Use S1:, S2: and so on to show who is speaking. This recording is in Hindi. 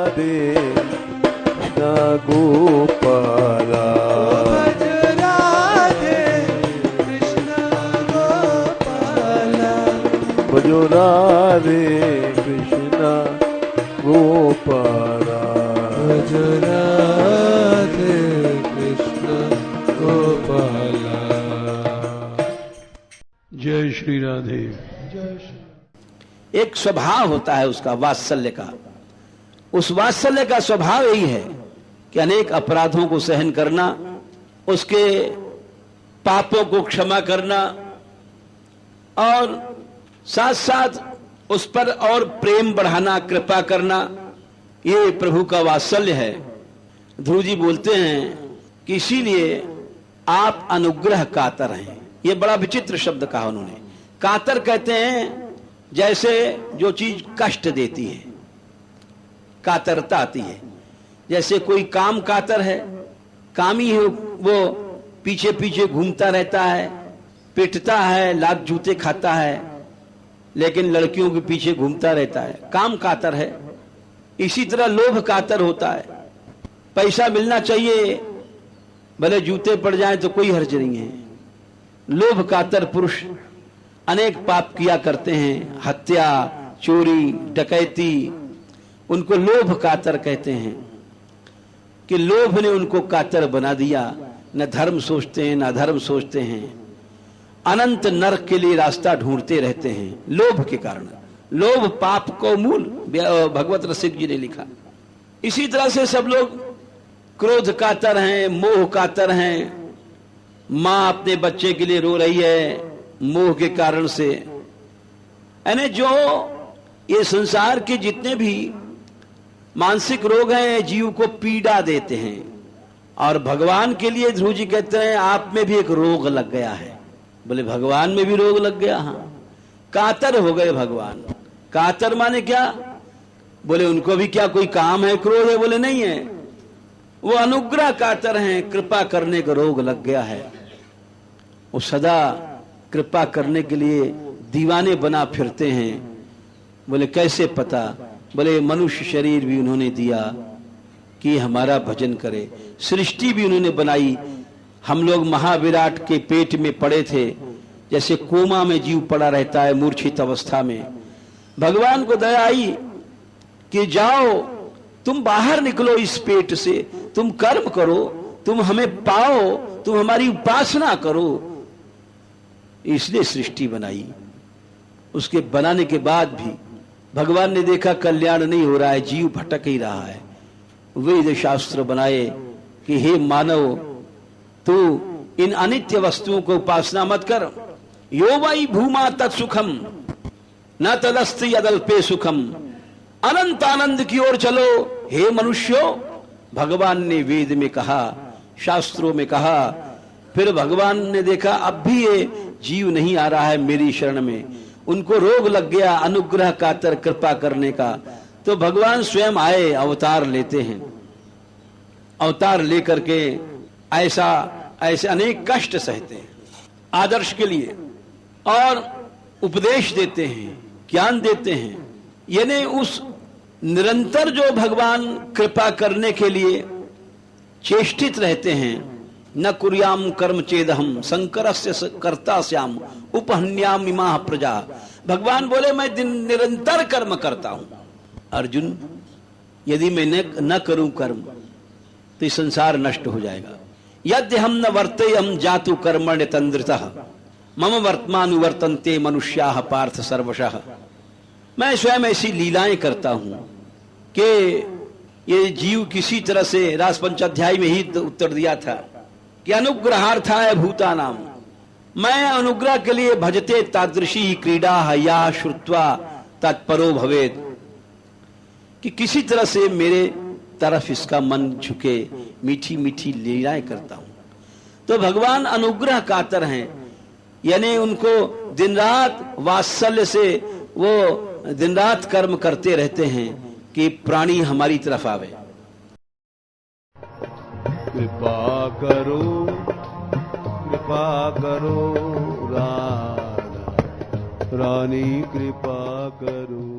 S1: राधे कृष्ण गोपाला।
S2: भज राधे कृष्ण गोपाला।
S1: भजो राधे कृष्ण गोपाला।
S2: भज राधे कृष्ण गोपाला।
S1: जय श्री राधे।
S2: जय श्री।
S3: एक स्वभाव होता है उसका, वात्सल्य का। उस वात्सल्य का स्वभाव यही है कि अनेक अपराधों को सहन करना, उसके पापों को क्षमा करना और साथ साथ उस पर और प्रेम बढ़ाना, कृपा करना, ये प्रभु का वात्सल्य है। ध्रुव जी बोलते हैं कि इसीलिए आप अनुग्रह कातर हैं। ये बड़ा विचित्र शब्द कहा उन्होंने। कातर कहते हैं जैसे जो चीज कष्ट देती है, कातरता आती है। जैसे कोई काम कातर है, कामी है, वो पीछे पीछे घूमता रहता है, पिटता है, लात जूते खाता है, लेकिन लड़कियों के पीछे घूमता रहता है, काम कातर है। इसी तरह लोभ कातर होता है। पैसा मिलना चाहिए, भले जूते पड़ जाएं तो कोई हर्ज नहीं है। लोभ कातर पुरुष अनेक पाप किया करते हैं, हत्या, चोरी, डकैती, उनको लोभ कातर कहते हैं कि लोभ ने उनको कातर बना दिया। न धर्म सोचते हैं, न अधर्म सोचते हैं, अनंत नरक के लिए रास्ता ढूंढते रहते हैं लोभ के कारण। लोभ पाप को मूल, भगवत रसिक जी ने लिखा। इसी तरह से सब लोग क्रोध कातर हैं, मोह कातर हैं। मां अपने बच्चे के लिए रो रही है मोह के कारण से। यानी जो ये संसार के जितने भी मानसिक रोग हैं, जीव को पीड़ा देते हैं। और भगवान के लिए ध्रुव जी कहते हैं आप में भी एक रोग लग गया है। बोले भगवान में भी रोग लग गया? हाँ, कातर हो गए भगवान। कातर माने क्या? बोले उनको भी क्या कोई काम है, क्रोध है? बोले नहीं है, वो अनुग्रह कातर हैं, कृपा करने का रोग लग गया है। वो सदा कृपा करने के लिए दीवाने बना फिरते हैं। बोले कैसे पता? बोले मनुष्य शरीर भी उन्होंने दिया कि हमारा भजन करे, सृष्टि भी उन्होंने बनाई। हम लोग महाविराट के पेट में पड़े थे, जैसे कोमा में जीव पड़ा रहता है मूर्छित अवस्था में। भगवान को दया आई कि जाओ तुम बाहर निकलो इस पेट से, तुम कर्म करो, तुम हमें पाओ, तुम हमारी उपासना करो। इसलिए सृष्टि बनाई। उसके बनाने के बाद भी भगवान ने देखा कल्याण नहीं हो रहा है, जीव भटक ही रहा है। वेद शास्त्र बनाए कि हे मानव, तू इन अनित्य वस्तुओं को उपासना मत कर। यो वै भूमा तत्सुखम न तदस्ति यदल्पे सुखम। अनंत आनंद की ओर चलो हे मनुष्यों, भगवान ने वेद में कहा, शास्त्रों में कहा। फिर भगवान ने देखा अब भी ये जीव नहीं आ रहा है मेरी शरण में, उनको रोग लग गया अनुग्रह कातर कृपा करने का। तो भगवान स्वयं आए, अवतार लेते हैं। अवतार लेकर के ऐसे अनेक कष्ट सहते हैं आदर्श के लिए, और उपदेश देते हैं, ज्ञान देते हैं। यानी उस निरंतर जो भगवान कृपा करने के लिए चेष्टित रहते हैं। न कुर्याम कर्म चेदहम शंकरस्य कर्ता श्याम उपहन्याम इमाः प्रजा। भगवान बोले मैं निरंतर कर्म करता हूं। अर्जुन, यदि मैं न करूं कर्म तो इस संसार नष्ट हो जाएगा। यद्य हम न वर्तेयम जातु कर्मण्य तंद्रितः मम वर्तमानुवर्तन्ते मनुष्याः पार्थ सर्वशः। मैं स्वयं ऐसी लीलाएं करता हूं कि ये जीव किसी तरह से, रास पंचाध्याय में ही उत्तर दिया था कि अनुग्रहार्थाय भूतानाम, मैं अनुग्रह के लिए भजते तादृशी क्रीडा या श्रुत्वा तत्परो भवेद, कि किसी तरह से मेरे तरफ इसका मन झुके, मीठी मीठी लीलाएं करता हूं। तो भगवान अनुग्रह कातर हैं, यानी उनको दिन रात वात्सल्य से वो दिन रात कर्म करते रहते हैं कि प्राणी हमारी तरफ आवे।
S1: कृपा करो राधा रानी, कृपा करो।